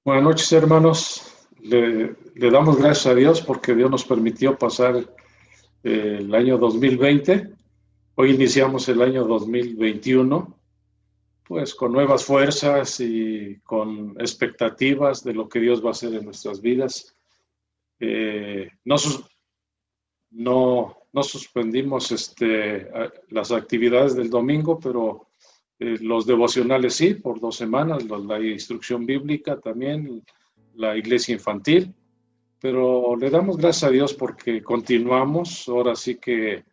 Buenas noches, hermanos. Le damos gracias a Dios porque Dios nos permitió pasar el año 2020. Hoy iniciamos el año 2021, pues con nuevas fuerzas y con expectativas de lo que Dios va a hacer en nuestras vidas. No, no suspendimos las actividades del domingo, pero los devocionales sí, por 2 semanas, la instrucción bíblica también, la iglesia infantil, pero le damos gracias a Dios porque continuamos. Ahora sí que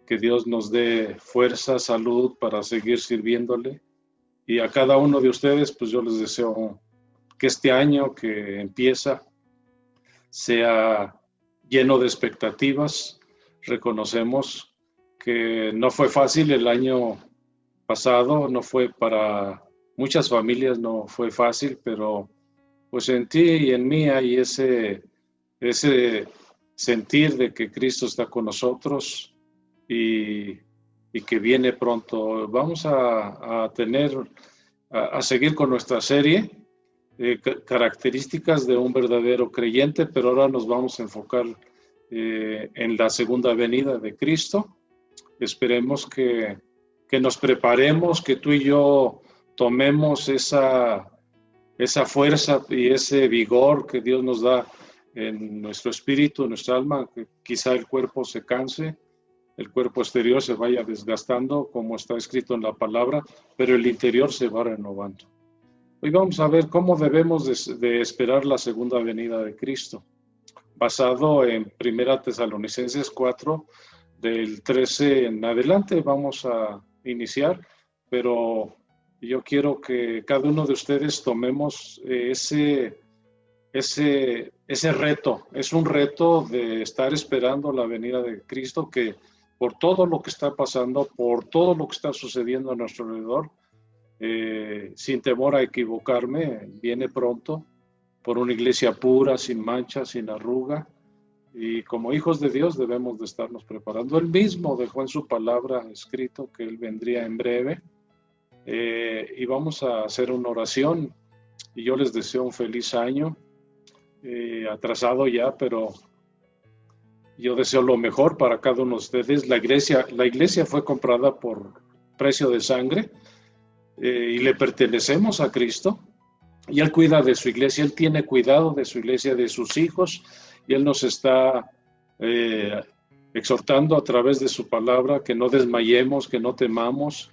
Dios nos dé fuerza, salud para seguir sirviéndole. Y a cada uno de ustedes, pues yo les deseo que este año que empieza sea lleno de expectativas. Reconocemos que no fue fácil el año pasado, no fue para muchas familias, no fue fácil, pero pues en ti y en mí hay ese sentir de que Cristo está con nosotros y, y que viene pronto. Vamos a seguir con nuestra serie, características de un verdadero creyente, pero ahora nos vamos a enfocar en la segunda venida de Cristo. Esperemos que nos preparemos, que tú y yo tomemos esa fuerza y ese vigor que Dios nos da en nuestro espíritu, en nuestra alma, que quizá el cuerpo se canse, el cuerpo exterior se vaya desgastando, como está escrito en la palabra, pero el interior se va renovando. Hoy vamos a ver cómo debemos de esperar la segunda venida de Cristo, basado en 1 Tesalonicenses 4, del 13 en adelante. Vamos a iniciar, pero yo quiero que cada uno de ustedes tomemos ese reto. Es un reto de estar esperando la venida de Cristo, que por todo lo que está pasando, por todo lo que está sucediendo a nuestro alrededor, sin temor a equivocarme, viene pronto por una iglesia pura, sin mancha, sin arruga. Y como hijos de Dios debemos de estarnos preparando. Él mismo dejó en su palabra escrito que Él vendría en breve. Y vamos a hacer una oración. Y yo les deseo un feliz año. Atrasado ya, pero yo deseo lo mejor para cada uno de ustedes. La iglesia fue comprada por precio de sangre y le pertenecemos a Cristo. Y Él cuida de su iglesia, Él tiene cuidado de su iglesia, de sus hijos, y Él nos está exhortando a través de su palabra que no desmayemos, que no temamos.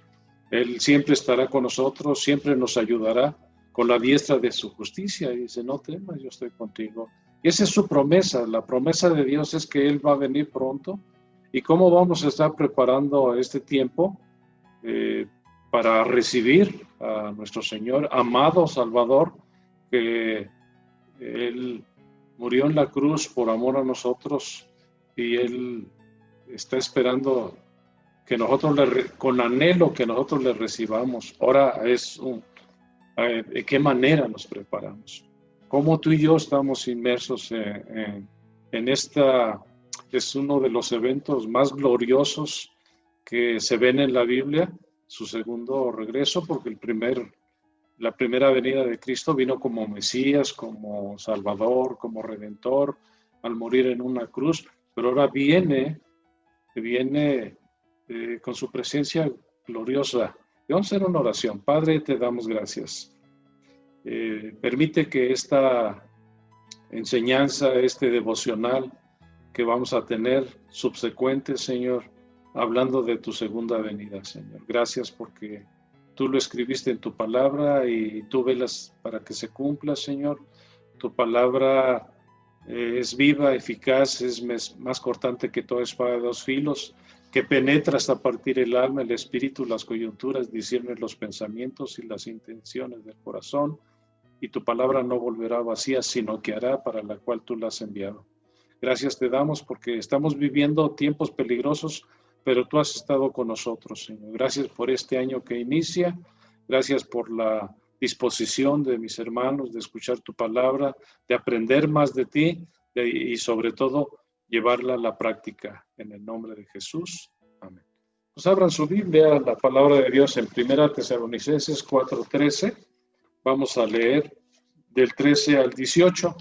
Él siempre estará con nosotros, siempre nos ayudará con la diestra de su justicia. Y dice, no temas, yo estoy contigo. Y esa es su promesa. La promesa de Dios es que Él va a venir pronto. ¿Y cómo vamos a estar preparando este tiempo para recibir a nuestro Señor, amado Salvador, que Él murió en la cruz por amor a nosotros y Él está esperando que nosotros, con anhelo, que nosotros le recibamos? Ahora ¿de qué manera nos preparamos? ¿Cómo tú y yo estamos inmersos en esta? Es uno de los eventos más gloriosos que se ven en la Biblia, su segundo regreso, porque la primera venida de Cristo vino como Mesías, como Salvador, como Redentor, al morir en una cruz, pero ahora viene con su presencia gloriosa. Y vamos a hacer una oración. Padre, te damos gracias. Permite que esta enseñanza, este devocional que vamos a tener subsecuente, Señor, hablando de tu segunda venida, Señor. Gracias porque tú lo escribiste en tu palabra y tú velas para que se cumpla, Señor. Tu palabra es viva, eficaz, es más cortante que toda espada de 2 filos, que penetra hasta partir el alma, el espíritu, las coyunturas, discierne los pensamientos y las intenciones del corazón. Y tu palabra no volverá vacía, sino que hará para la cual tú la has enviado. Gracias te damos porque estamos viviendo tiempos peligrosos, pero tú has estado con nosotros, Señor. Gracias por este año que inicia. Gracias por la disposición de mis hermanos de escuchar tu palabra, de aprender más de ti y sobre todo llevarla a la práctica. En el nombre de Jesús. Amén. Pues abran su Biblia, la palabra de Dios en 1 Tesalonicenses 4:13. Vamos a leer del 13 al 18.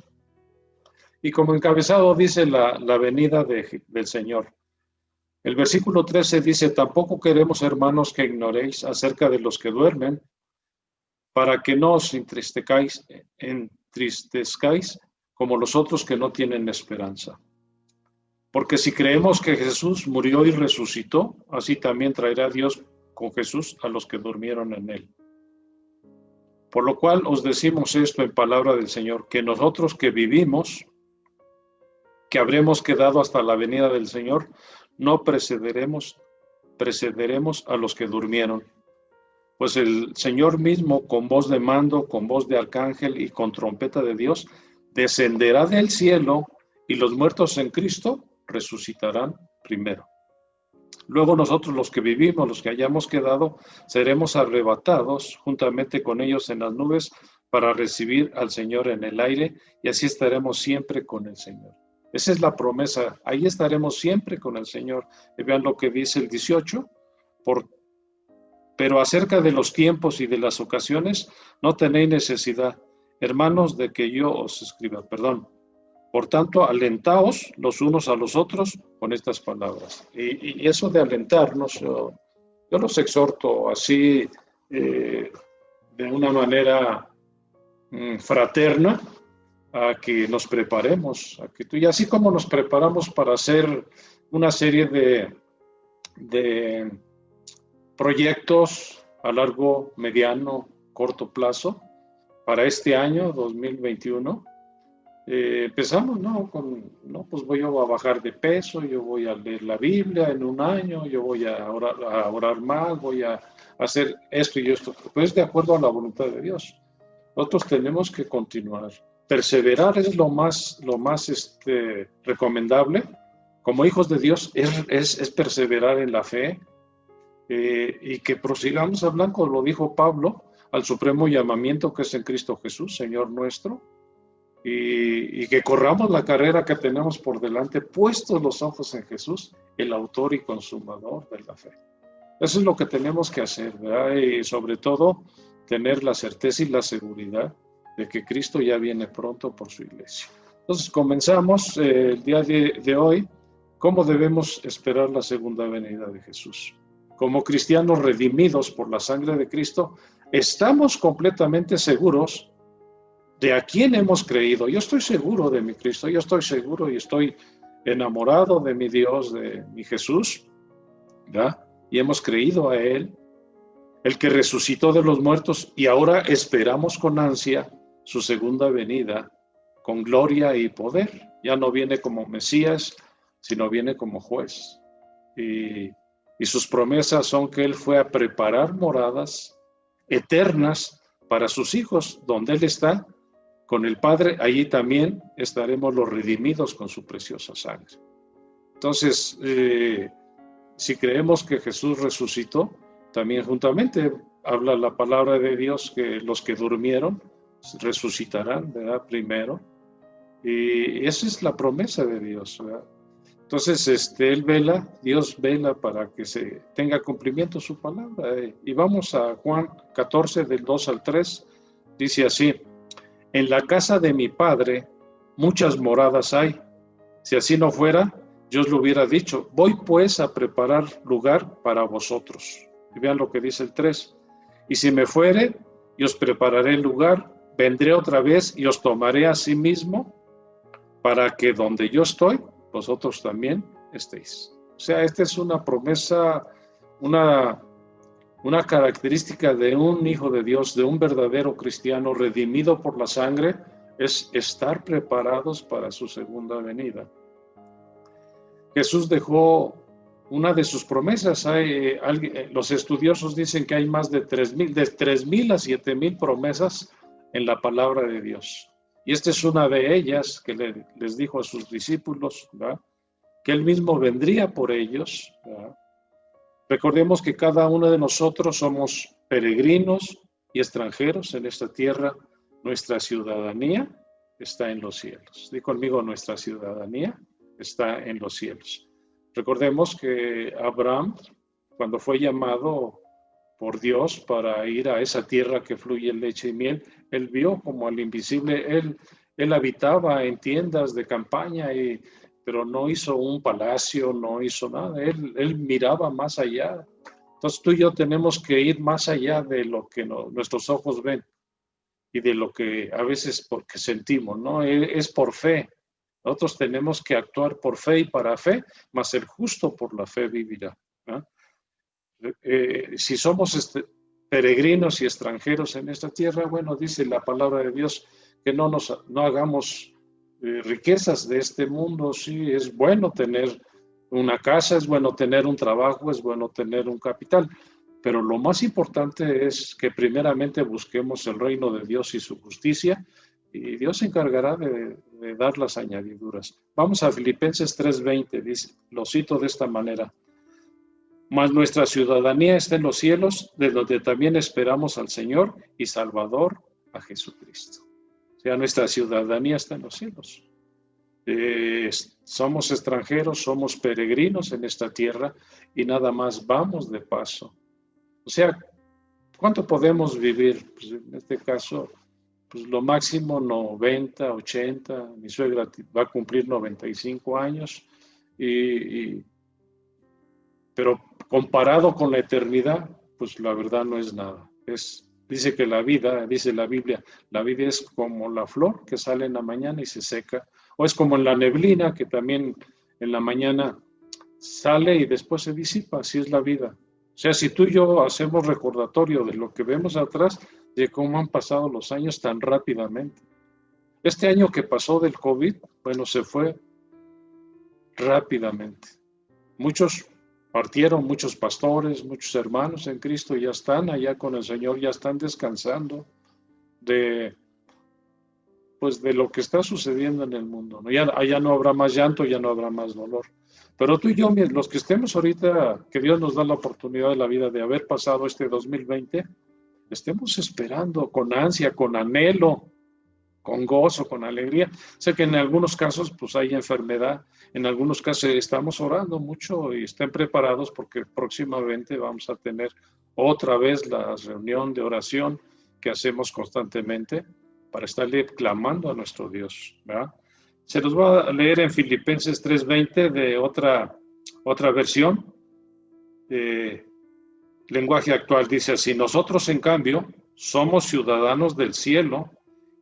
Y como encabezado dice la venida del Señor. El versículo 13 dice, tampoco queremos, hermanos, que ignoréis acerca de los que duermen, para que no os entristezcáis como los otros que no tienen esperanza. Porque si creemos que Jesús murió y resucitó, así también traerá Dios con Jesús a los que durmieron en él. Por lo cual os decimos esto en palabra del Señor, que nosotros que vivimos, que habremos quedado hasta la venida del Señor, no precederemos a los que durmieron. Pues el Señor mismo, con voz de mando, con voz de arcángel y con trompeta de Dios, descenderá del cielo, y los muertos en Cristo resucitarán primero. Luego nosotros, los que vivimos, los que hayamos quedado, seremos arrebatados juntamente con ellos en las nubes para recibir al Señor en el aire, y así estaremos siempre con el Señor. Esa es la promesa, ahí estaremos siempre con el Señor. Y vean lo que dice el 18, pero acerca de los tiempos y de las ocasiones, no tenéis necesidad, hermanos, de que yo os escriba. Por tanto, alentaos los unos a los otros con estas palabras. Y eso de alentarnos, yo los exhorto así, de una manera fraterna, a que nos preparemos, y así como nos preparamos para hacer una serie de proyectos a largo, mediano, corto plazo para este año 2021, empezamos, pues voy a bajar de peso, yo voy a leer la Biblia en un año, yo voy a orar más, voy a hacer esto y esto, pues de acuerdo a la voluntad de Dios. Nosotros tenemos que continuar. Perseverar es lo más recomendable. Como hijos de Dios es perseverar en la fe, y que prosigamos hablando, lo dijo Pablo, al supremo llamamiento que es en Cristo Jesús, Señor nuestro, y que corramos la carrera que tenemos por delante, puestos los ojos en Jesús, el autor y consumador de la fe. Eso es lo que tenemos que hacer, ¿verdad? Y sobre todo, tener la certeza y la seguridad de que Cristo ya viene pronto por su iglesia. Entonces comenzamos el día de hoy, cómo debemos esperar la segunda venida de Jesús. Como cristianos redimidos por la sangre de Cristo, estamos completamente seguros de a quién hemos creído. Yo estoy seguro de mi Cristo, yo estoy seguro y estoy enamorado de mi Dios, de mi Jesús, ¿verdad? Y hemos creído a Él, el que resucitó de los muertos, y ahora esperamos con ansia su segunda venida, con gloria y poder. Ya no viene como Mesías, sino viene como juez. Y sus promesas son que Él fue a preparar moradas eternas para sus hijos, donde Él está con el Padre, allí también estaremos los redimidos con su preciosa sangre. Entonces, si creemos que Jesús resucitó, también juntamente habla la palabra de Dios que los que durmieron resucitarán, ¿verdad? Primero. Y esa es la promesa de Dios, ¿verdad? Entonces, Dios vela para que se tenga cumplimiento su palabra. Y vamos a Juan 14, del 2 al 3, dice así: en la casa de mi Padre muchas moradas hay. Si así no fuera, yo os lo hubiera dicho. Voy pues a preparar lugar para vosotros. Y vean lo que dice el 3. Y si me fuere, y os prepararé el lugar, vendré otra vez y os tomaré a sí mismo, para que donde yo estoy, vosotros también estéis. O sea, esta es una promesa, una característica de un hijo de Dios, de un verdadero cristiano redimido por la sangre, es estar preparados para su segunda venida. Jesús dejó una de sus promesas. Los estudiosos dicen que hay más de 3,000 a 7,000 promesas en la palabra de Dios. Y esta es una de ellas que les dijo a sus discípulos, ¿verdad? Que Él mismo vendría por ellos, ¿verdad? Recordemos que cada uno de nosotros somos peregrinos y extranjeros en esta tierra. Nuestra ciudadanía está en los cielos. Di conmigo, nuestra ciudadanía está en los cielos. Recordemos que Abraham, cuando fue llamado por Dios para ir a esa tierra que fluye leche y miel. Él vio como al invisible, él habitaba en tiendas de campaña, pero no hizo un palacio, no hizo nada, él miraba más allá. Entonces tú y yo tenemos que ir más allá de lo que nuestros ojos ven y de lo que a veces porque sentimos, ¿no? Es por fe. Nosotros tenemos que actuar por fe y para fe, mas el justo por la fe vivirá, ¿no? Si somos peregrinos y extranjeros en esta tierra, bueno, dice la palabra de Dios que no hagamos riquezas de este mundo. Sí, es bueno tener una casa, es bueno tener un trabajo, es bueno tener un capital, pero lo más importante es que primeramente busquemos el reino de Dios y su justicia, y Dios se encargará de dar las añadiduras. Vamos a Filipenses 3:20, dice, lo cito de esta manera: mas nuestra ciudadanía está en los cielos, de donde también esperamos al Señor y Salvador, a Jesucristo. O sea, nuestra ciudadanía está en los cielos. Somos extranjeros, somos peregrinos en esta tierra y nada más vamos de paso. O sea, ¿cuánto podemos vivir? Pues en este caso, pues lo máximo 90, 80. Mi suegra va a cumplir 95 años, pero comparado con la eternidad, pues la verdad no es nada. Dice que la vida, dice la Biblia, la vida es como la flor que sale en la mañana y se seca, o es como la neblina que también en la mañana sale y después se disipa. Así es la vida. O sea, si tú y yo hacemos recordatorio de lo que vemos atrás, de cómo han pasado los años tan rápidamente. Este año que pasó del COVID, bueno, se fue rápidamente. Muchos partieron, muchos pastores, muchos hermanos en Cristo ya están allá con el Señor, ya están descansando de lo que está sucediendo en el mundo, ¿no? Ya no habrá más llanto, ya no habrá más dolor. Pero tú y yo, los que estemos ahorita, que Dios nos da la oportunidad de la vida de haber pasado este 2020, estemos esperando con ansia, con anhelo, con gozo, con alegría. Sé que en algunos casos pues hay enfermedad, en algunos casos estamos orando mucho y estén preparados porque próximamente vamos a tener otra vez la reunión de oración que hacemos constantemente para estarle clamando a nuestro Dios, ¿verdad? Se los va a leer en Filipenses 3:20 de otra versión, lenguaje actual. Dice así: nosotros en cambio somos ciudadanos del cielo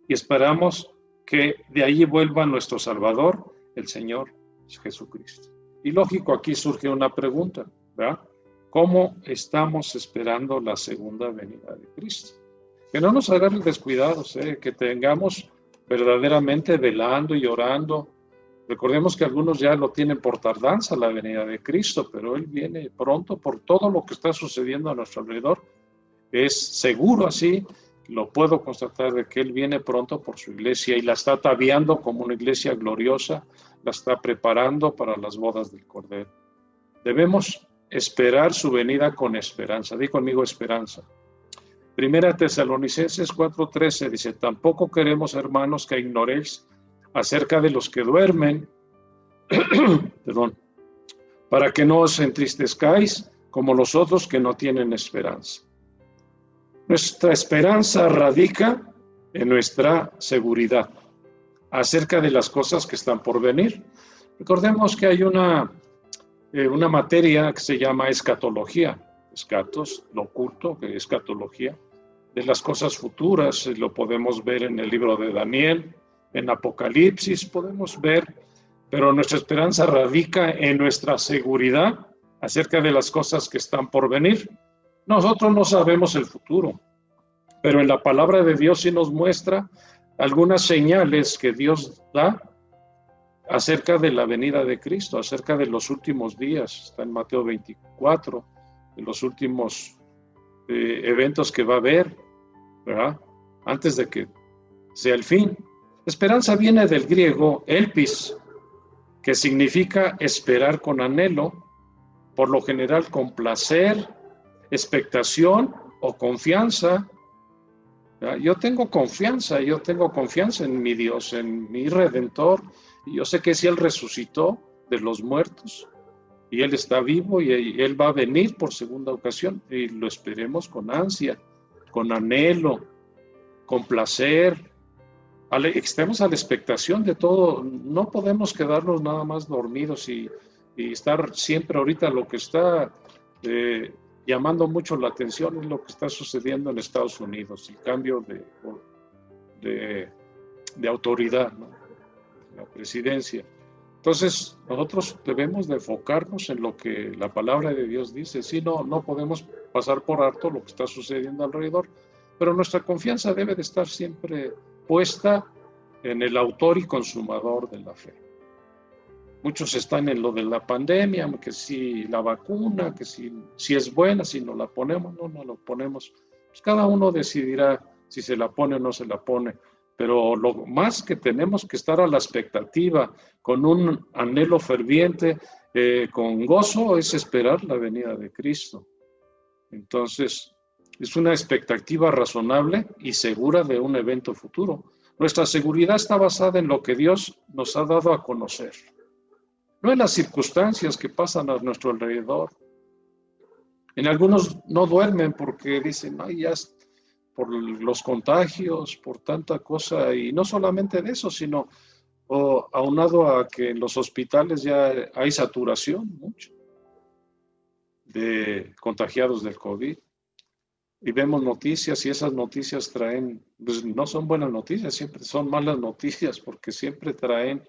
y esperamos que de allí vuelva nuestro Salvador, el Señor Jesucristo. Y lógico, aquí surge una pregunta, ¿verdad? ¿Cómo estamos esperando la segunda venida de Cristo? Que no nos agarren descuidados, que tengamos verdaderamente velando y orando. Recordemos que algunos ya lo tienen por tardanza la venida de Cristo, pero Él viene pronto por todo lo que está sucediendo a nuestro alrededor. Es seguro así, lo puedo constatar, de que Él viene pronto por su iglesia y la está ataviando como una iglesia gloriosa, la está preparando para las bodas del Cordero. Debemos esperar su venida con esperanza. Di conmigo esperanza. Primera Tesalonicenses 4:13 dice: tampoco queremos, hermanos, que ignoréis acerca de los que duermen, perdón, para que no os entristezcáis como los otros que no tienen esperanza. Nuestra esperanza radica en nuestra seguridad acerca de las cosas que están por venir. Recordemos que hay una materia que se llama escatología, escatos, lo oculto, que es escatología, de las cosas futuras. Lo podemos ver en el libro de Daniel, en Apocalipsis, podemos ver, pero nuestra esperanza radica en nuestra seguridad acerca de las cosas que están por venir. Nosotros no sabemos el futuro, pero en la palabra de Dios sí nos muestra algunas señales que Dios da acerca de la venida de Cristo, acerca de los últimos días. Está en Mateo 24, de los últimos eventos que va a haber, ¿verdad? Antes de que sea el fin. Esperanza viene del griego elpis, que significa esperar con anhelo, por lo general con placer, expectación o confianza. Yo tengo confianza en mi Dios, en mi Redentor, y yo sé que si Él resucitó de los muertos, y Él está vivo y Él va a venir por segunda ocasión y lo esperemos con ansia, con anhelo, con placer. Estemos a la expectación de todo. No podemos quedarnos nada más dormidos y estar siempre ahorita. Lo que está llamando mucho la atención es lo que está sucediendo en Estados Unidos, el cambio de autoridad, ¿no? La presidencia. Entonces, nosotros debemos de enfocarnos en lo que la palabra de Dios dice. Sí, no podemos pasar por alto lo que está sucediendo alrededor, pero nuestra confianza debe de estar siempre puesta en el autor y consumador de la fe. Muchos están en lo de la pandemia, que si la vacuna, que si es buena, si no la ponemos, no la ponemos. Pues cada uno decidirá si se la pone o no se la pone. Pero lo más que tenemos que estar a la expectativa, con un anhelo ferviente, con gozo, es esperar la venida de Cristo. Entonces, es una expectativa razonable y segura de un evento futuro. Nuestra seguridad está basada en lo que Dios nos ha dado a conocer, no en las circunstancias que pasan a nuestro alrededor. En algunos no duermen porque dicen, ay, ya por los contagios, por tanta cosa, y no solamente de eso, sino aunado a que en los hospitales ya hay saturación mucho de contagiados del COVID. Y vemos noticias y esas noticias traen, pues no son buenas noticias, siempre son malas noticias porque siempre traen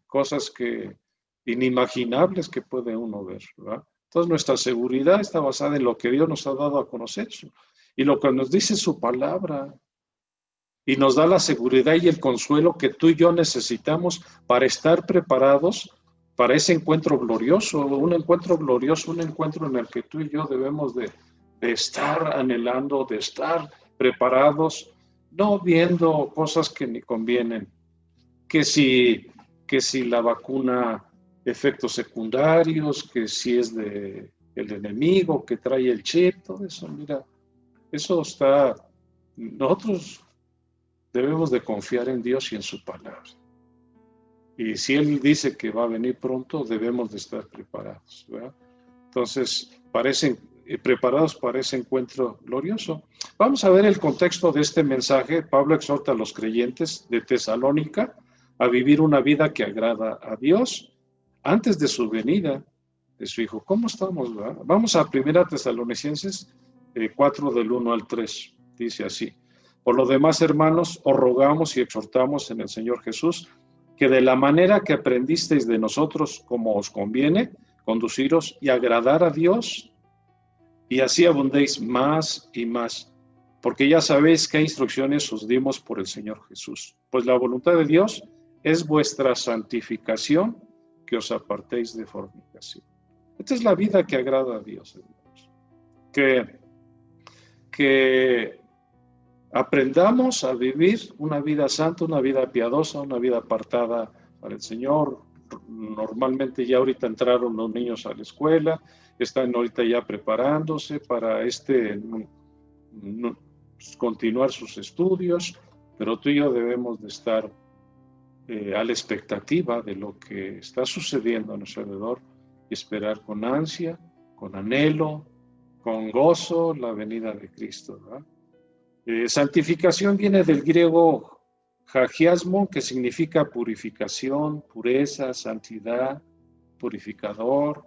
cosas inimaginables que puede uno ver, ¿verdad? Entonces nuestra seguridad está basada en lo que Dios nos ha dado a conocer y lo que nos dice su palabra, y nos da la seguridad y el consuelo que tú y yo necesitamos para estar preparados para ese encuentro glorioso, un encuentro en el que tú y yo debemos de estar anhelando, de estar preparados, no viendo cosas que ni convienen, que si la vacuna, efectos secundarios, que si es el enemigo que trae el chip, todo eso, mira, nosotros debemos de confiar en Dios y en su palabra. Y si Él dice que va a venir pronto, debemos de estar preparados, ¿verdad? Entonces, preparados para ese encuentro glorioso. Vamos a ver el contexto de este mensaje. Pablo exhorta a los creyentes de Tesalónica a vivir una vida que agrada a Dios antes de su venida de su Hijo. ¿Cómo estamos, verdad? Vamos a 1 Tesalonicenses 4 del 1 al 3. Dice así: por lo demás, hermanos, os rogamos y exhortamos en el Señor Jesús que de la manera que aprendisteis de nosotros como os conviene, conduciros y agradar a Dios, y así abundéis más y más, porque ya sabéis qué instrucciones os dimos por el Señor Jesús. Pues la voluntad de Dios es vuestra santificación, que os apartéis de fornicación. Esta es la vida que agrada a Dios, hermanos. Que aprendamos a vivir una vida santa, una vida piadosa, una vida apartada para el Señor. Normalmente ya ahorita entraron los niños a la escuela, están ahorita ya preparándose para continuar sus estudios, pero tú y yo debemos de estar a la expectativa de lo que está sucediendo a nuestro alrededor y esperar con ansia, con anhelo, con gozo la venida de Cristo, ¿verdad? Santificación viene del griego hagiasmo, que significa purificación, pureza, santidad, purificador.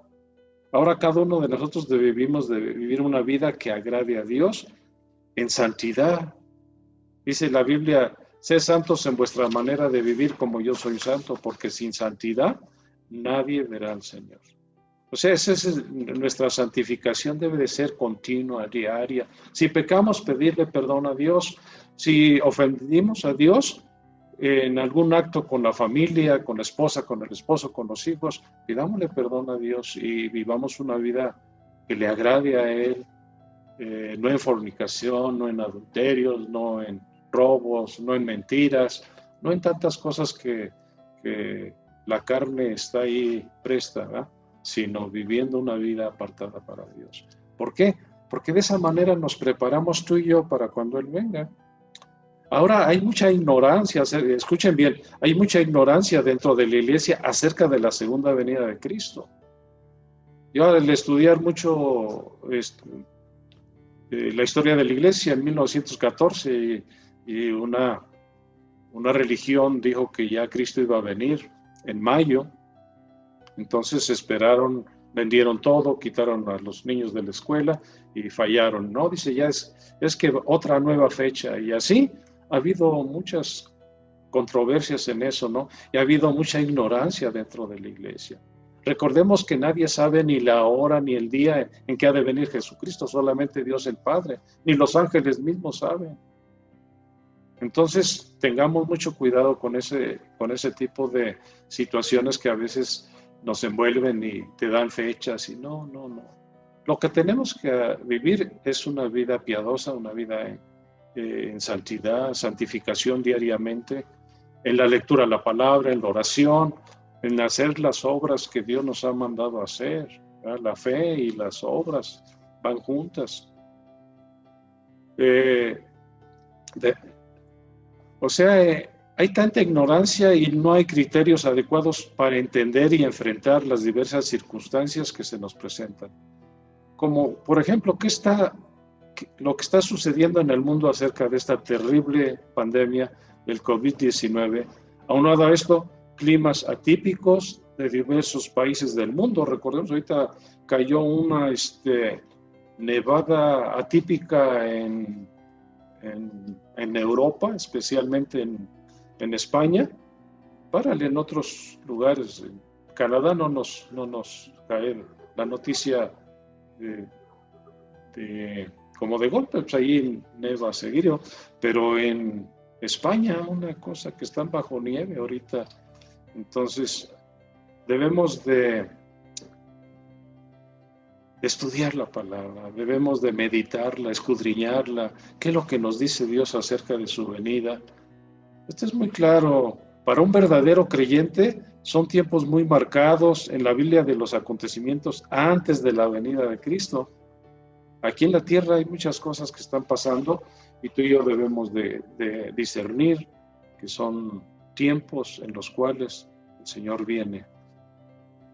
Ahora cada uno de nosotros debemos de vivir una vida que agrade a Dios en santidad. Dice la Biblia: sed santos en vuestra manera de vivir como yo soy santo, porque sin santidad nadie verá al Señor. O sea, nuestra santificación debe de ser continua, diaria. Si pecamos, pedirle perdón a Dios. Si ofendimos a Dios en algún acto con la familia, con la esposa, con el esposo, con los hijos, pidámosle perdón a Dios y vivamos una vida que le agrade a Él, no en fornicación, no en adulterios, no en robos, no en mentiras, no en tantas cosas que la carne está ahí presta, ¿verdad? Sino viviendo una vida apartada para Dios. ¿Por qué? Porque de esa manera nos preparamos tú y yo para cuando Él venga. Ahora hay mucha ignorancia, escuchen bien, hay mucha ignorancia dentro de la iglesia acerca de la segunda venida de Cristo. Yo al estudiar mucho la historia de la iglesia en 1914 y una religión dijo que ya Cristo iba a venir en mayo, entonces esperaron, vendieron todo, quitaron a los niños de la escuela y fallaron. No, dice, ya es que otra nueva fecha. Y así ha habido muchas controversias en eso, ¿no? Y ha habido mucha ignorancia dentro de la iglesia. Recordemos que nadie sabe ni la hora ni el día en que ha de venir Jesucristo, solamente Dios el Padre, ni los ángeles mismos saben. Entonces, tengamos mucho cuidado con ese tipo de situaciones que a veces nos envuelven y te dan fechas y no. Lo que tenemos que vivir es una vida piadosa, una vida en santidad, santificación diariamente, en la lectura de la palabra, en la oración, en hacer las obras que Dios nos ha mandado hacer. ¿Verdad? La fe y las obras van juntas. Hay tanta ignorancia y no hay criterios adecuados para entender y enfrentar las diversas circunstancias que se nos presentan. Como, por ejemplo, lo que está sucediendo en el mundo acerca de esta terrible pandemia del COVID-19. Aunado a esto, climas atípicos de diversos países del mundo. Recordemos, ahorita cayó una nevada atípica en Europa, especialmente en España. Párale, en otros lugares. En Canadá no nos cae la noticia como de golpe, pues ahí neva seguido, pero en España una cosa que están bajo nieve ahorita. Entonces debemos de estudiar la palabra, debemos de meditarla, escudriñarla, qué es lo que nos dice Dios acerca de su venida. Esto es muy claro. Para un verdadero creyente son tiempos muy marcados en la Biblia de los acontecimientos antes de la venida de Cristo. Aquí en la tierra hay muchas cosas que están pasando y tú y yo debemos de discernir que son tiempos en los cuales el Señor viene.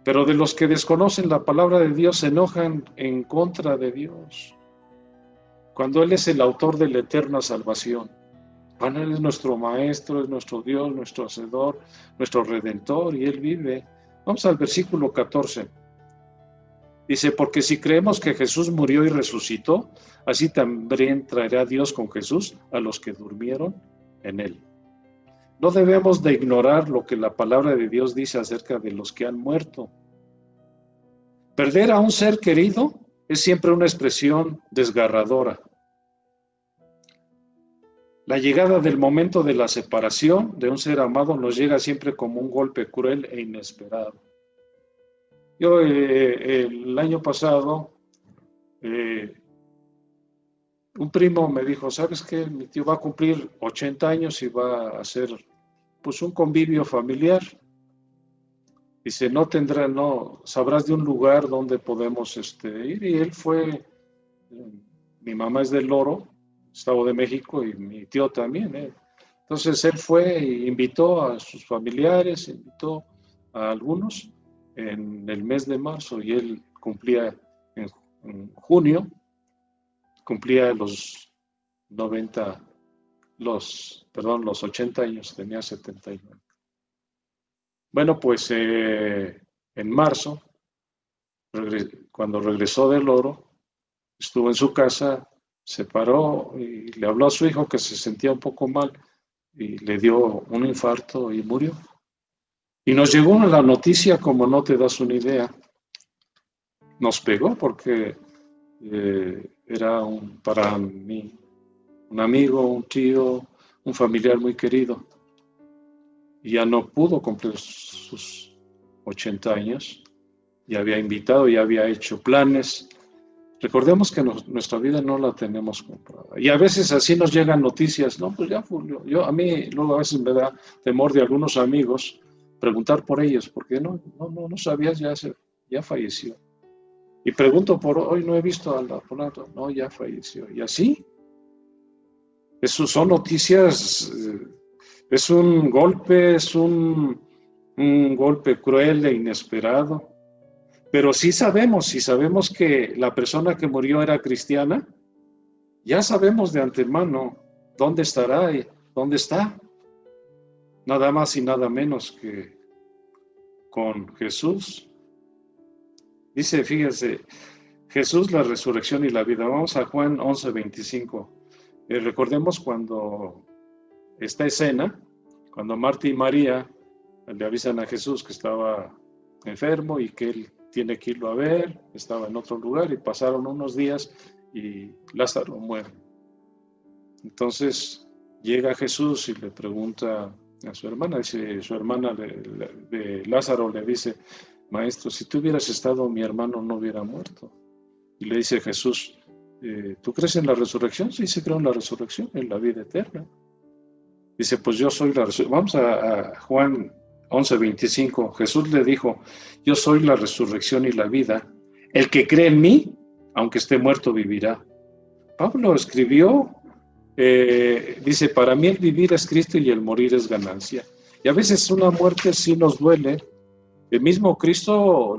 Pero de los que desconocen la palabra de Dios se enojan en contra de Dios, cuando Él es el autor de la eterna salvación. Él es nuestro Maestro, es nuestro Dios, nuestro Hacedor, nuestro Redentor, y Él vive. Vamos al versículo 14. Dice, porque si creemos que Jesús murió y resucitó, así también traerá Dios con Jesús a los que durmieron en Él. No debemos de ignorar lo que la palabra de Dios dice acerca de los que han muerto. Perder a un ser querido es siempre una expresión desgarradora. La llegada del momento de la separación de un ser amado nos llega siempre como un golpe cruel e inesperado. Yo el año pasado, un primo me dijo, ¿sabes qué? Mi tío va a cumplir 80 años y va a hacer pues un convivio familiar. Dice, sabrás de un lugar donde podemos ir. Y él fue, mi mamá es del Loro, Estado de México, y mi tío también. Entonces él fue e invitó a sus familiares, invitó a algunos en el mes de marzo, y él cumplía en junio, cumplía los 80 años, tenía 79. Bueno, pues en marzo, cuando regresó del Oro, estuvo en su casa, se paró y le habló a su hijo que se sentía un poco mal y le dio un infarto y murió. Y nos llegó la noticia como no te das una idea. Nos pegó porque era para mí un amigo, un tío, un familiar muy querido. Y ya no pudo cumplir sus 80 años. Ya había invitado, ya había hecho planes. Recordemos que nuestra vida no la tenemos comprada. Y a veces así nos llegan noticias. No, pues ya Fulvio. A mí luego a veces me da temor de algunos amigos preguntar por ellos, porque no sabías, ya falleció. Y pregunto hoy no he visto a la fulana, no, ya falleció. Y así, eso son noticias, es un golpe, golpe cruel e inesperado. Pero sí sabemos, si sabemos que la persona que murió era cristiana, ya sabemos de antemano dónde estará y dónde está. Nada más y nada menos que con Jesús. Dice, fíjense, Jesús, la resurrección y la vida. Vamos a Juan 11:25. Recordemos cuando esta escena, cuando Marta y María le avisan a Jesús que estaba enfermo y que él tiene que irlo a ver, estaba en otro lugar y pasaron unos días y Lázaro muere. Entonces llega Jesús y le pregunta a su hermana, dice, su hermana de Lázaro le dice, maestro, si tú hubieras estado, mi hermano no hubiera muerto. Y le dice Jesús, ¿tú crees en la resurrección? Sí, sí creo en la resurrección, en la vida eterna. Dice, pues yo soy la resurrección. Vamos a Juan 11:25. Jesús le dijo, yo soy la resurrección y la vida. El que cree en mí, aunque esté muerto, vivirá. Pablo escribió, dice, para mí el vivir es Cristo y el morir es ganancia. Y a veces una muerte sí nos duele. El mismo Cristo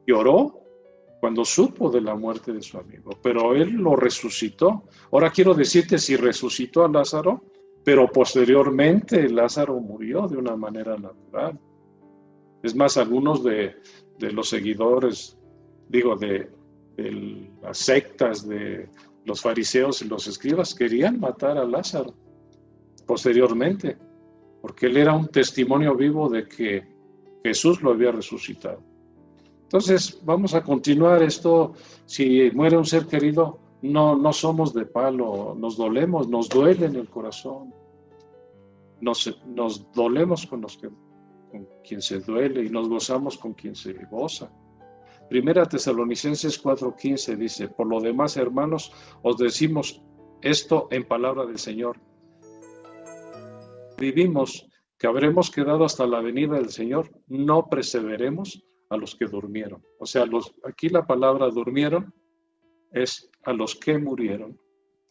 lloró cuando supo de la muerte de su amigo, pero él lo resucitó. Ahora quiero decirte, si resucitó a Lázaro, pero posteriormente Lázaro murió de una manera natural. Es más, algunos de los seguidores, digo, de las sectas de los fariseos y los escribas querían matar a Lázaro posteriormente, porque él era un testimonio vivo de que Jesús lo había resucitado. Entonces, vamos a continuar esto. Si muere un ser querido, no somos de palo, nos dolemos, nos duele en el corazón. Nos dolemos con quien se duele y nos gozamos con quien se goza. Primera Tesalonicenses 4:15 dice, por lo demás, hermanos, os decimos esto en palabra del Señor. Vivimos, que habremos quedado hasta la venida del Señor, no perseveremos a los que durmieron. O sea, aquí la palabra durmieron es a los que murieron.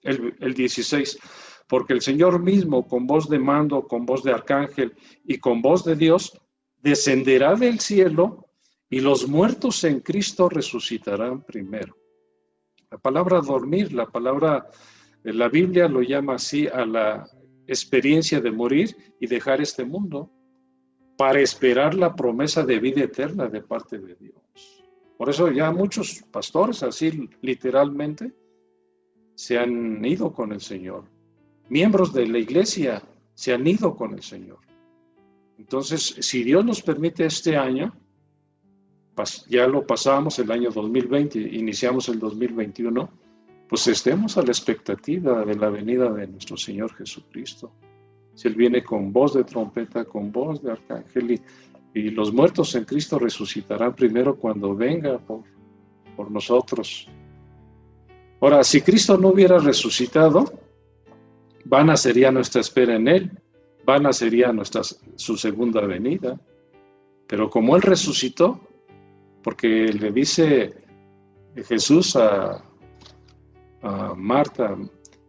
El 16, porque el Señor mismo, con voz de mando, con voz de arcángel y con voz de Dios, descenderá del cielo y los muertos en Cristo resucitarán primero. La palabra dormir, la Biblia lo llama así a la experiencia de morir y dejar este mundo para esperar la promesa de vida eterna de parte de Dios. Por eso ya muchos pastores, así literalmente, se han ido con el Señor. Miembros de la iglesia se han ido con el Señor. Entonces, si Dios nos permite este año, ya lo pasamos el año 2020, iniciamos el 2021, pues estemos a la expectativa de la venida de nuestro Señor Jesucristo. Si Él viene con voz de trompeta, con voz de arcángel, y los muertos en Cristo resucitarán primero cuando venga por nosotros. Ahora, si Cristo no hubiera resucitado, vana sería nuestra espera en Él, vana sería su segunda venida. Pero como Él resucitó, porque le dice Jesús a Marta,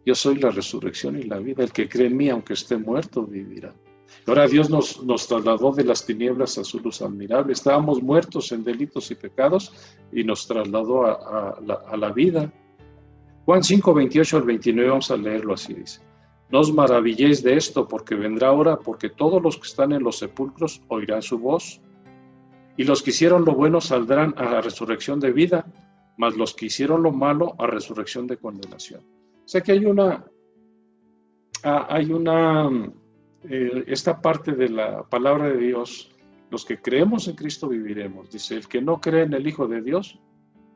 yo soy la resurrección y la vida, el que cree en mí, aunque esté muerto, vivirá. Ahora Dios nos trasladó de las tinieblas a su luz admirable. Estábamos muertos en delitos y pecados y nos trasladó a la vida. Juan 5:28 al 29, vamos a leerlo así, dice. No os maravilléis de esto, porque vendrá hora, porque todos los que están en los sepulcros oirán su voz, y los que hicieron lo bueno saldrán a la resurrección de vida, mas los que hicieron lo malo a resurrección de condenación. O sea que esta parte de la palabra de Dios, los que creemos en Cristo viviremos. Dice, el que no cree en el Hijo de Dios,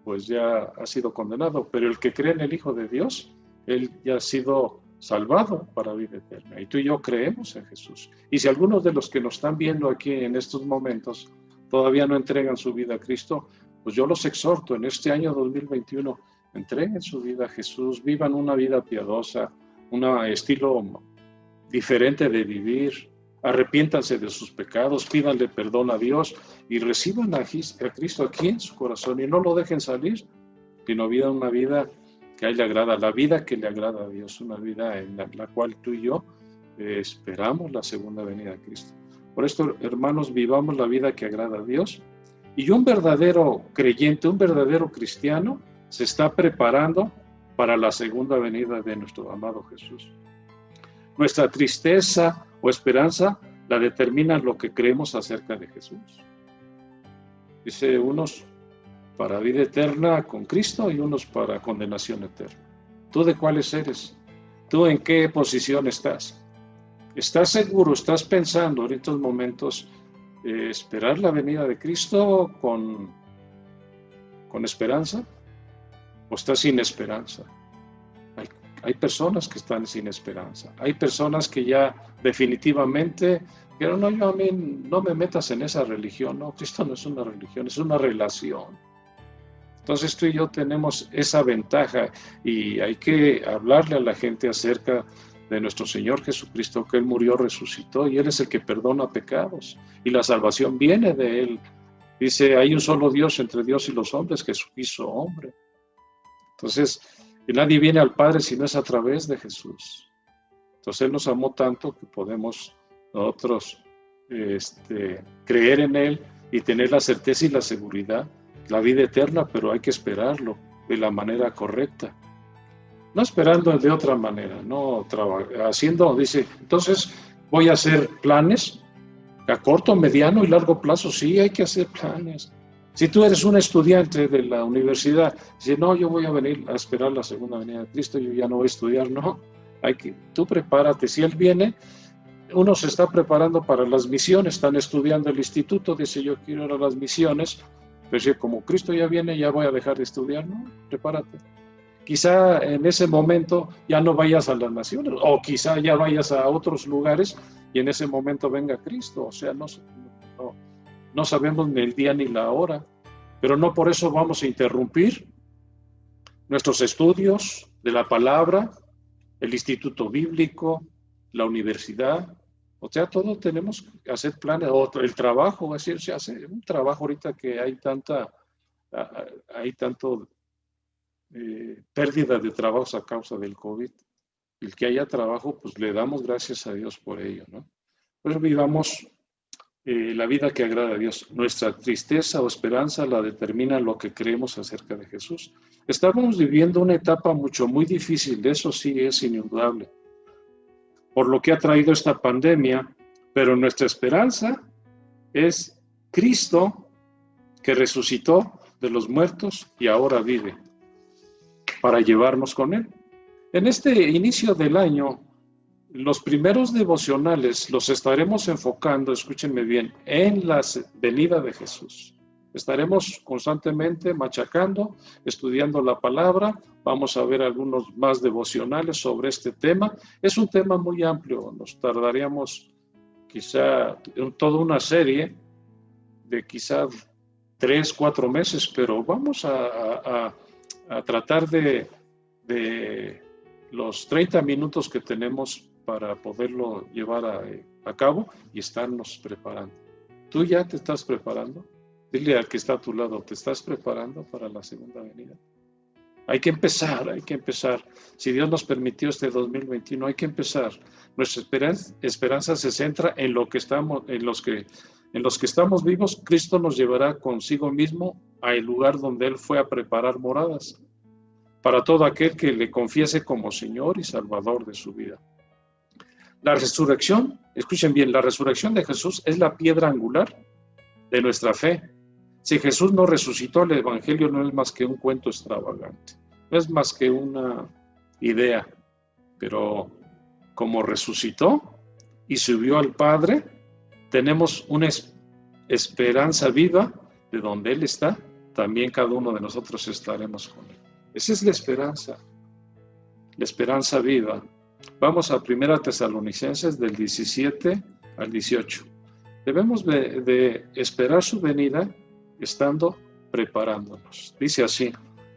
pues ya ha sido condenado, pero el que cree en el Hijo de Dios, él ya ha sido salvado para vida eterna. Y tú y yo creemos en Jesús. Y si algunos de los que nos están viendo aquí en estos momentos todavía no entregan su vida a Cristo, pues yo los exhorto en este año 2021, entreguen su vida a Jesús, vivan una vida piadosa, un estilo diferente de vivir, arrepiéntanse de sus pecados, pídanle perdón a Dios y reciban a Cristo aquí en su corazón y no lo dejen salir, sino vivan una vida que a Él le agrada, la vida que le agrada a Dios, una vida en la cual tú y yo esperamos la segunda venida de Cristo. Por esto, hermanos, vivamos la vida que agrada a Dios Y un verdadero creyente, un verdadero cristiano, se está preparando para la segunda venida de nuestro amado Jesús. Nuestra tristeza o esperanza la determina lo que creemos acerca de Jesús. Dice, unos para vida eterna con Cristo y unos para condenación eterna. ¿Tú de cuáles eres? ¿Tú en qué posición estás? ¿Estás seguro, estás pensando en estos momentos esperar la venida de Cristo con esperanza? ¿O estás sin esperanza? Hay personas que están sin esperanza. Hay personas que ya definitivamente, pero no, yo a mí no me metas en esa religión. No, Cristo no es una religión, es una relación. Entonces tú y yo tenemos esa ventaja y hay que hablarle a la gente acerca de nuestro Señor Jesucristo, que Él murió, resucitó y Él es el que perdona pecados y la salvación viene de Él. Dice, hay un solo Dios entre Dios y los hombres, Jesucristo hombre. Entonces, nadie viene al Padre si no es a través de Jesús. Entonces Él nos amó tanto que podemos nosotros creer en Él y tener la certeza y la seguridad, la vida eterna, pero hay que esperarlo de la manera correcta. No esperando de otra manera, no haciendo, dice, entonces voy a hacer planes a corto, mediano y largo plazo. Sí, hay que hacer planes. Si tú eres un estudiante de la universidad, dice, no, yo voy a venir a esperar la segunda venida de Cristo, yo ya no voy a estudiar, no. Tú prepárate. Si Él viene, uno se está preparando para las misiones, están estudiando el instituto, dice, yo quiero ir a las misiones, pero si como Cristo ya viene, ya voy a dejar de estudiar, no, prepárate. Quizá en ese momento ya no vayas a las naciones, o quizá ya vayas a otros lugares y en ese momento venga Cristo. O sea, no sabemos ni el día ni la hora, pero no por eso vamos a interrumpir nuestros estudios de la palabra, el instituto bíblico, la universidad. O sea, todos tenemos que hacer planes, o el trabajo, es decir, se hace un trabajo ahorita que hay tanto pérdida de trabajos a causa del COVID. El que haya trabajo, pues le damos gracias a Dios por ello, ¿no? Pues vivamos la vida que agrada a Dios. Nuestra tristeza o esperanza la determina lo que creemos acerca de Jesús. Estamos viviendo una etapa muy difícil, de eso sí es indudable, por lo que ha traído esta pandemia, pero nuestra esperanza es Cristo, que resucitó de los muertos y ahora vive para llevarnos con Él. En este inicio del año, los primeros devocionales los estaremos enfocando, escúchenme bien, en la venida de Jesús. Estaremos constantemente machacando, estudiando la palabra. Vamos a ver algunos más devocionales sobre este tema. Es un tema muy amplio, nos tardaríamos quizá en toda una serie de quizá 3, 4 meses, pero vamos a tratar de los 30 minutos que tenemos para poderlo llevar a cabo y estarnos preparando. ¿Tú ya te estás preparando? Dile al que está a tu lado, ¿te estás preparando para la segunda venida? Hay que empezar. Si Dios nos permitió este 2021, hay que empezar. Nuestra esperanza se centra en lo que estamos, en los que estamos vivos. Cristo nos llevará consigo mismo al lugar donde Él fue a preparar moradas para todo aquel que le confiese como Señor y Salvador de su vida. La resurrección, escuchen bien, la resurrección de Jesús es la piedra angular de nuestra fe. Si Jesús no resucitó, el Evangelio no es más que un cuento extravagante, no es más que una idea, pero como resucitó y subió al Padre, tenemos una esperanza viva de donde Él está, también cada uno de nosotros estaremos con Él. Esa es la esperanza viva. Vamos a 1 Tesalonicenses del 17 al 18. Debemos de esperar su venida estando preparándonos. Dice así: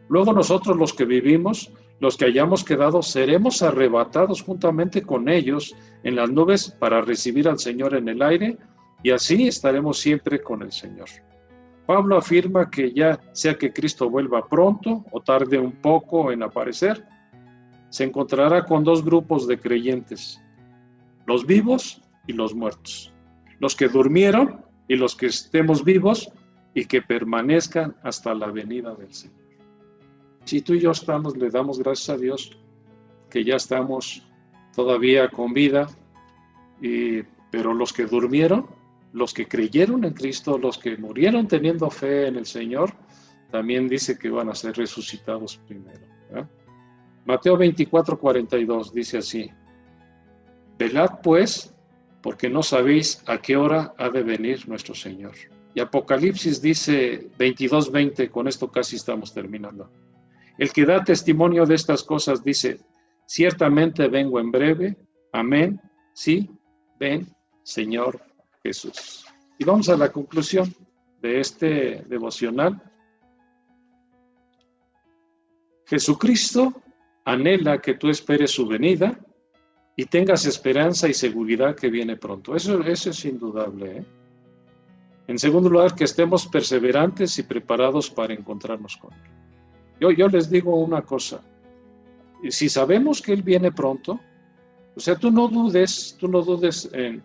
luego nosotros los que vivimos, los que hayamos quedado, seremos arrebatados juntamente con ellos en las nubes para recibir al Señor en el aire, y así estaremos siempre con el Señor. Pablo afirma que ya sea que Cristo vuelva pronto o tarde un poco en aparecer, se encontrará con dos grupos de creyentes: los vivos y los muertos. Los que durmieron y los que estemos vivos y que permanezcan hasta la venida del Señor. Si tú y yo le damos gracias a Dios que ya estamos todavía con vida, pero los que durmieron, los que creyeron en Cristo, los que murieron teniendo fe en el Señor, también dice que van a ser resucitados primero. Mateo 24:42 dice así: velad pues, porque no sabéis a qué hora ha de venir nuestro Señor. Y Apocalipsis dice 22:20, con esto casi estamos terminando. El que da testimonio de estas cosas dice: ciertamente vengo en breve. Amén. Sí, ven, Señor Jesús. Y vamos a la conclusión de este devocional. Jesucristo anhela que tú esperes su venida y tengas esperanza y seguridad que viene pronto. Eso es indudable, ¿eh? En segundo lugar, que estemos perseverantes y preparados para encontrarnos con Él. Yo les digo una cosa. Si sabemos que Él viene pronto, o sea, tú no dudes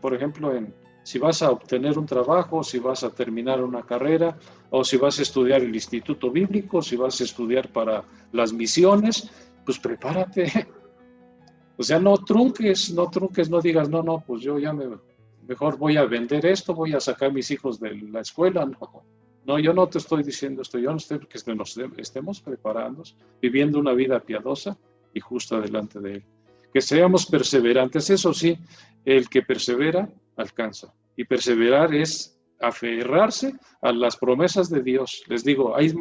por ejemplo, en si vas a obtener un trabajo, si vas a terminar una carrera, o si vas a estudiar el instituto bíblico, si vas a estudiar para las misiones, pues prepárate. O sea, no trunques, no digas, no, pues yo ya mejor voy a vender esto, voy a sacar a mis hijos de la escuela. No, yo no te estoy diciendo esto, yo no estoy que nos estemos preparando, viviendo una vida piadosa y justa delante de Él. Que seamos perseverantes, eso sí, el que persevera alcanza. Y perseverar es aferrarse a las promesas de Dios. Les digo, hay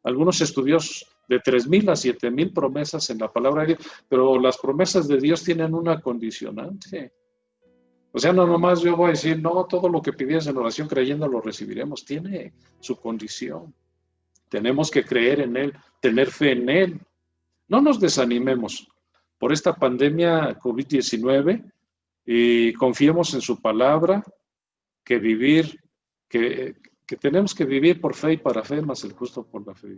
algunos estudiosos de 3,000 a 7,000 promesas en la palabra de Dios, pero las promesas de Dios tienen una condicionante. O sea, no nomás yo voy a decir, no, todo lo que pides en oración creyendo lo recibiremos. Tiene su condición. Tenemos que creer en Él, tener fe en Él. No nos desanimemos por esta pandemia COVID-19 y confiemos en su palabra, que tenemos que vivir por fe y para fe, más el justo por la fe.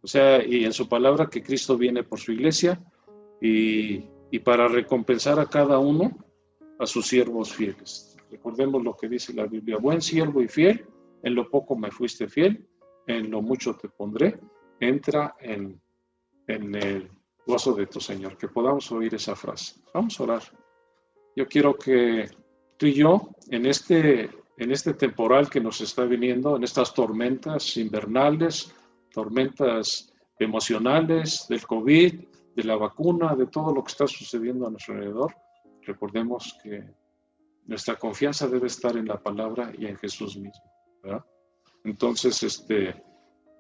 O sea, y en su palabra que Cristo viene por su iglesia y para recompensar a cada uno, a sus siervos fieles. Recordemos lo que dice la Biblia: buen siervo y fiel, en lo poco me fuiste fiel, en lo mucho te pondré, entra en el gozo de tu Señor. Que podamos oír esa frase. Vamos a orar. Yo quiero que tú y yo, en este temporal que nos está viniendo, en estas tormentas invernales, tormentas emocionales, del COVID, de la vacuna, de todo lo que está sucediendo a nuestro alrededor, recordemos que nuestra confianza debe estar en la palabra y en Jesús mismo, ¿verdad? Entonces,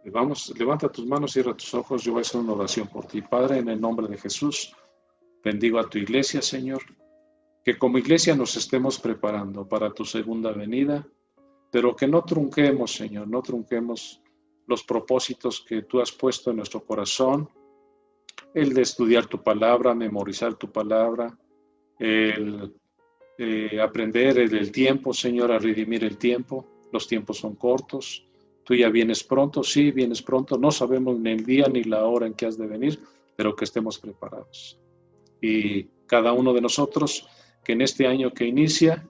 vamos, levanta tus manos, cierra tus ojos, yo voy a hacer una oración por ti. Padre, en el nombre de Jesús, bendigo a tu iglesia, Señor, que como iglesia nos estemos preparando para tu segunda venida, pero que no trunquemos, Señor, no trunquemos los propósitos que tú has puesto en nuestro corazón, el de estudiar tu palabra, memorizar tu palabra, el aprender el tiempo, Señor, a redimir el tiempo. Los tiempos son cortos. Tú ya vienes pronto, sí, vienes pronto. No sabemos ni el día ni la hora en que has de venir, pero que estemos preparados. Y cada uno de nosotros, que en este año que inicia,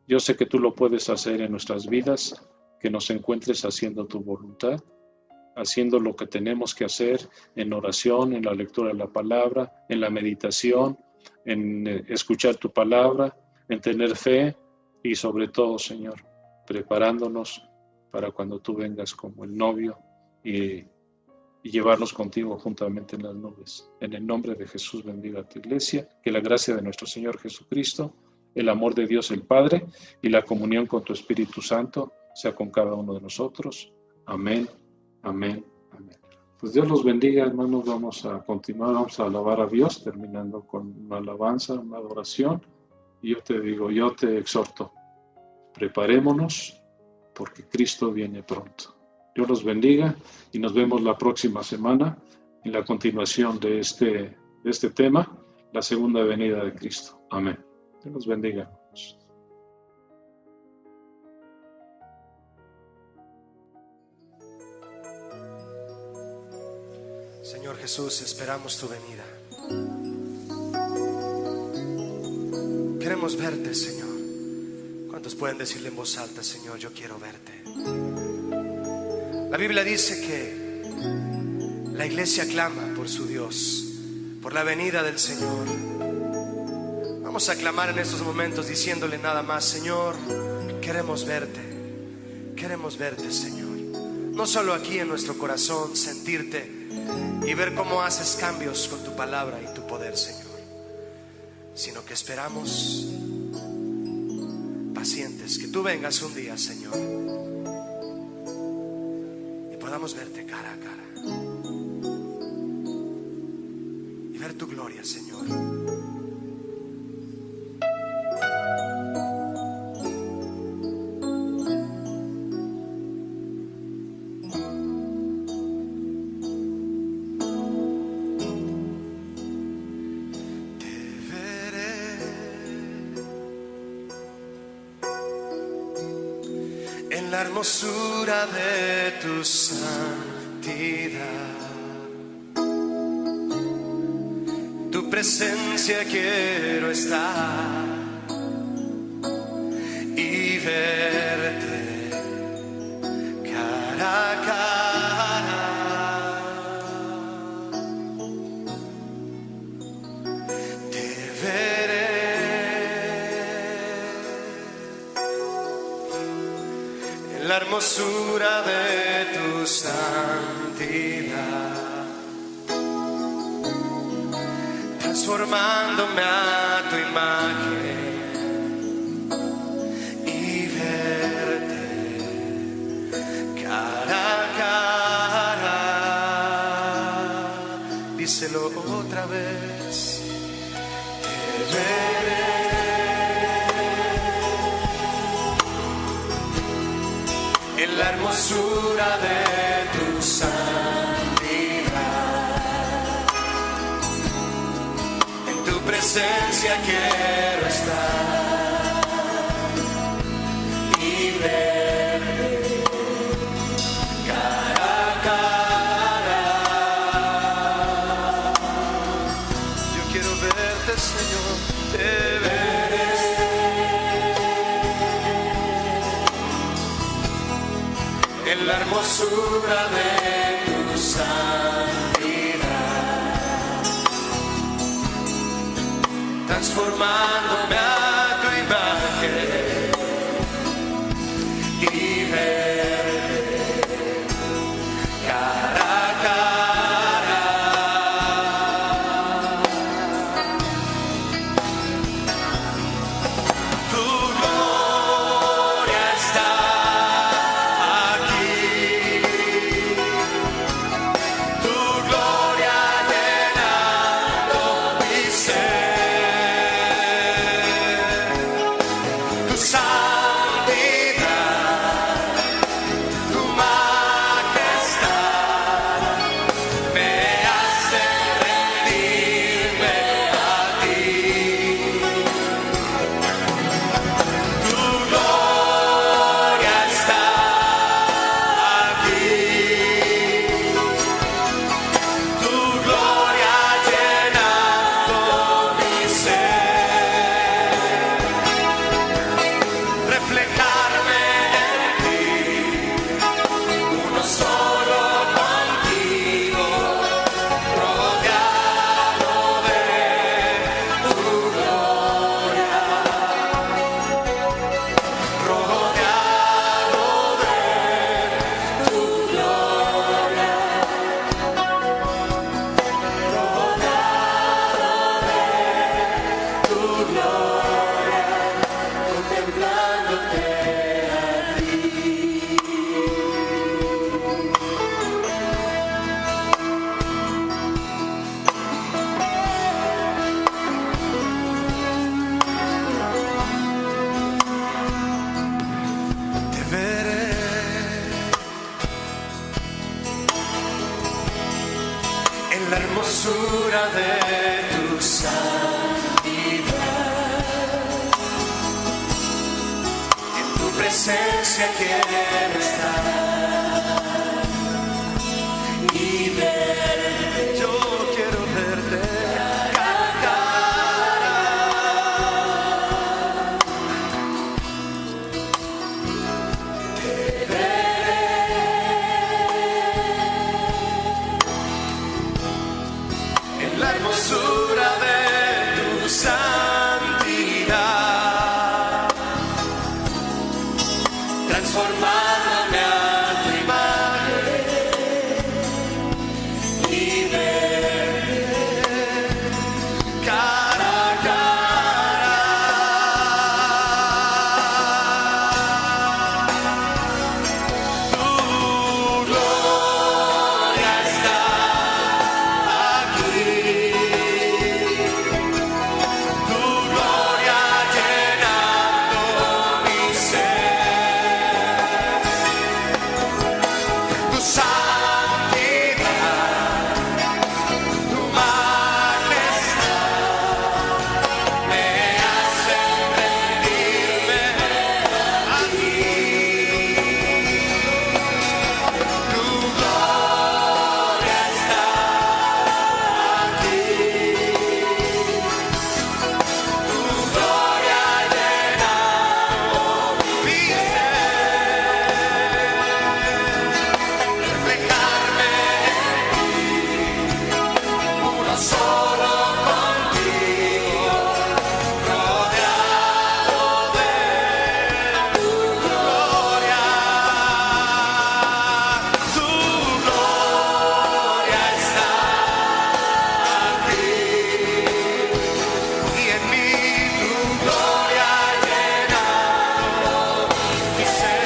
yo sé que tú lo puedes hacer en nuestras vidas, que nos encuentres haciendo tu voluntad, haciendo lo que tenemos que hacer en oración, en la lectura de la palabra, en la meditación, en escuchar tu palabra, en tener fe y sobre todo, Señor, preparándonos para cuando tú vengas como el novio y llevarnos contigo juntamente en las nubes. En el nombre de Jesús bendiga a tu iglesia, que la gracia de nuestro Señor Jesucristo, el amor de Dios el Padre y la comunión con tu Espíritu Santo sea con cada uno de nosotros. Amén, amén, amén. Pues Dios los bendiga, hermanos. Vamos a continuar, vamos a alabar a Dios, terminando con una alabanza, una adoración. Y yo te exhorto, preparémonos porque Cristo viene pronto. Dios los bendiga y nos vemos la próxima semana en la continuación de este tema, la segunda venida de Cristo. Amén. Dios los bendiga. Señor Jesús, esperamos tu venida. Queremos verte, Señor. ¿Cuántos pueden decirle en voz alta: Señor, yo quiero verte? La Biblia dice que la iglesia clama por su Dios, por la venida del Señor. Vamos a clamar en estos momentos diciéndole nada más: Señor, queremos verte, Señor. No solo aquí en nuestro corazón, sentirte y ver cómo haces cambios con tu palabra y tu poder, Señor, sino que esperamos pacientes que tú vengas un día, Señor, y podamos verte cara a cara y ver tu gloria, Señor. La hermosura de tu santidad, tu presencia quiero estar y verte cara a cara. Te veré en la hermosura de tu santidad, transformándome a tu imagen y verte cara a cara. Díselo otra vez: te veré en la hermosura de tu santidad, en tu presencia quiero estar y verte cara a cara. Yo quiero verte, Señor, te veré en la hermosura de tu santidad, transformándome a tu imagen y verte cara a cara. Tu gloria está aquí, tu gloria llenando mi ser, tu santidad, tu majestad me hace rendirme a ti. Tu gloria está aquí, tu gloria llenando mi ser, reflejarme en ti, uno solo contigo, rodeado de tu gloria, rodeado de tu gloria, rodeado de tu gloria, contemplándote a ti. Te veré en la hermosura de tu santidad, en tu presencia quiero estar y verte. Yo quiero verte cara a cara. conformándome a tu imagen y ver cara a cara. Tu gloria está aquí, tu gloria llenando mi ser, tu santidad, tu majestad me hacen rendirme a ti. Tu gloria está aquí, tu gloria llenando mi ser, reflejarme uno solo contigo, rodeado de tu gloria. Tu gloria está aquí y en mí tu gloria llenando mi ser,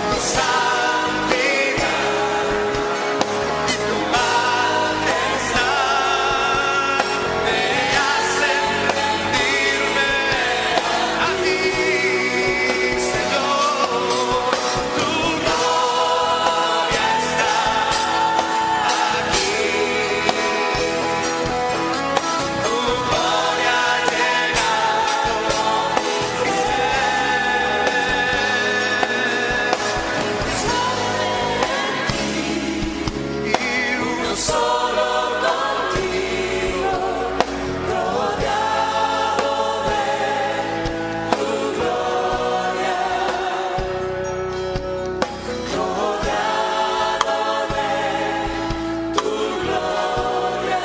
tu santidad, tu majestad me hacen rendirme a ti, Señor. Tu gloria está aquí, tu gloria llenando mi ser, y uno solo contigo, rodeado de tu gloria, rodeado de tu gloria,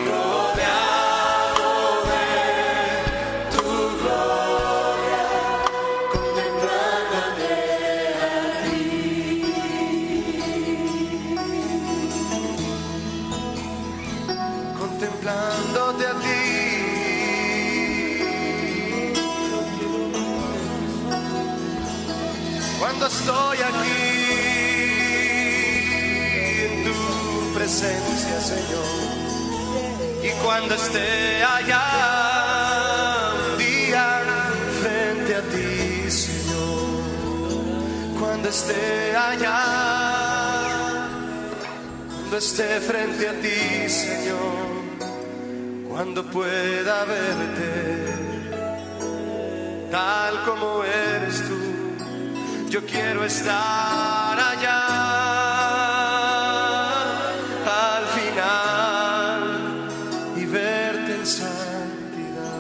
rodeado de tu gloria, contemplándote a ti, contemplándote a ti. Cuando estoy aquí en tu presencia, Señor, y cuando esté allá un día frente a ti, Señor, cuando esté allá, cuando esté frente a ti, Señor, cuando pueda verte tal como eres tú, yo quiero estar allá al final y verte en santidad,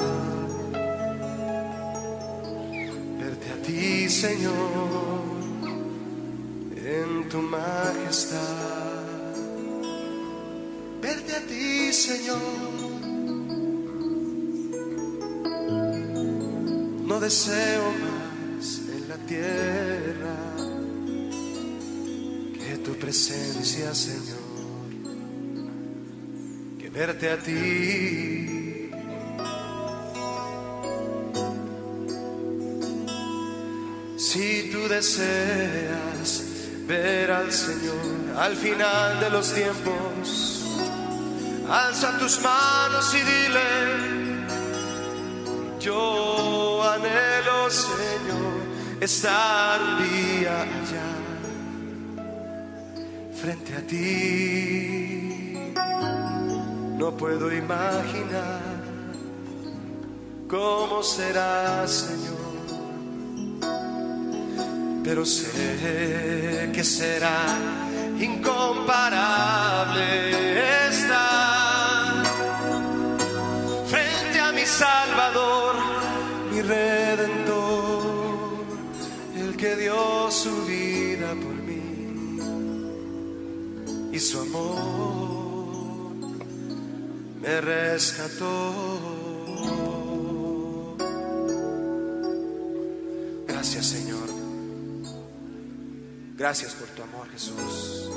verte a ti, Señor, en tu majestad, verte a ti, Señor. No deseo más en la tierra que tu presencia, Señor, que verte a ti. Si tú deseas ver al Señor al final de los tiempos, alza tus manos y dile: yo anhelo, Señor, estar un día allá frente a ti. No puedo imaginar cómo será, Señor, pero sé que será incomparable estar frente a mi Salvador, mi Redentor, el que dio su vida por mí y su amor me rescató. Gracias por tu amor, Jesús.